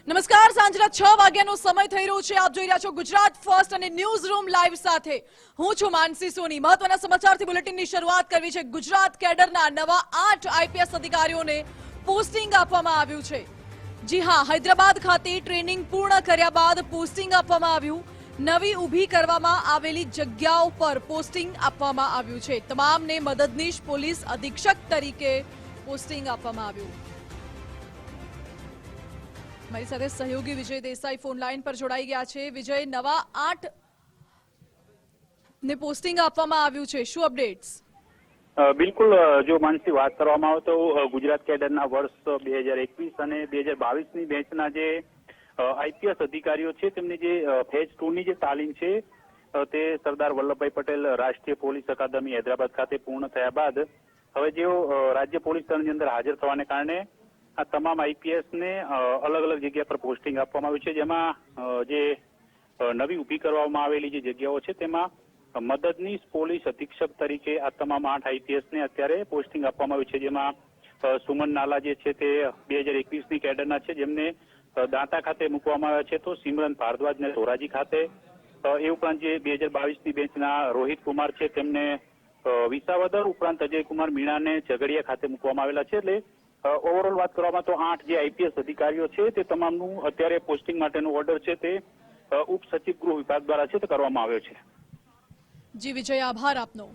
નમસ્કાર, સાંજના 6 વાગ્યાનો સમય થઈ રહ્યો છે. આપ જોઈ રહ્યા છો ગુજરાત ફર્સ્ટ અને ન્યૂઝ રૂમ લાઈવ સાથે. હું છું માનસી સોની. મહત્વના સમાચારથી બુલેટિનની શરૂઆત કરવી છે. ગુજરાત કેડરના નવા 8 આઈપીએસ અધિકારીઓને પોસ્ટિંગ આપવામાં આવ્યું છે. જી હા, હૈદરાબાદ ખાતે ટ્રેનિંગ પૂર્ણ કર્યા બાદ પોસ્ટિંગ આપવામાં આવ્યું. નવી ઊભી કરવામાં આવેલી જગ્યાઓ પર પોસ્ટિંગ આપવામાં આવ્યું છે. તમામને મદદનીશ પોલીસ અધિક્ષક તરીકે પોસ્ટિંગ આપવામાં આવ્યું. મારી સાથે સહયોગી વિજય દેસાઈ ફોન લાઈન પર જોડાઈ ગયા છે. વિજય, નવા 8 ને પોસ્ટિંગ આપવામાં આવ્યું છે, શું અપડેટ્સ? બિલકુલ, જો માનસી વાત કરવામાં આવે તો ગુજરાત કેડરના વર્ષ 2021 અને 2022ની બેચના જે આઈપીએસ અધિકારીઓ છે તેમની જે ફેઝ 2 ની જે તાલીમ છે તે સરદાર વલ્લભભાઈ પટેલ રાષ્ટ્રીય પોલીસ અકાદમી હૈદરાબાદ ખાતે પૂર્ણ થયા બાદ હવે જેઓ રાજ્ય પોલીસ દળની અંદર હાજર થવાને કારણે આ તમામ આઈપીએસ ને અલગ અલગ જગ્યા પર પોસ્ટિંગ આપવામાં આવ્યું છે. જેમાં જે નવી ઊભી કરવામાં આવેલી જે જગ્યાઓ છે તેમાં મદદનીશ પોલીસ અધિક્ષક તરીકે આ તમામ 8 આઈપીએસ ને અત્યારે પોસ્ટિંગ આપવામાં આવ્યું છે. જેમાં સુમન નાલા જે છે તે 2021ની કેડરના છે, જેમને દાંતા ખાતે મૂકવામાં આવ્યા છે. તો સિમરન ભારદ્વાજ ને ધોરાજી ખાતે, એ ઉપરાંત જે 2022ની બેચના રોહિત કુમાર છે તેમને વિસાવદર, ઉપરાંત અજય કુમાર મીણાને ઝઘડિયા ખાતે મૂકવામાં આવેલા છે. એટલે ઓવરઓલ વાત કરવામાં તો 8 જે આઈપીએસ અધિકારીઓ છે તે તમામનું અત્યારે પોસ્ટિંગ માટેનો ઓર્ડર છે તે ઉપસચિવ ગૃહ વિભાગ દ્વારા છે તે કરવામાં આવ્યો છે. જી વિજય, આભાર આપનો.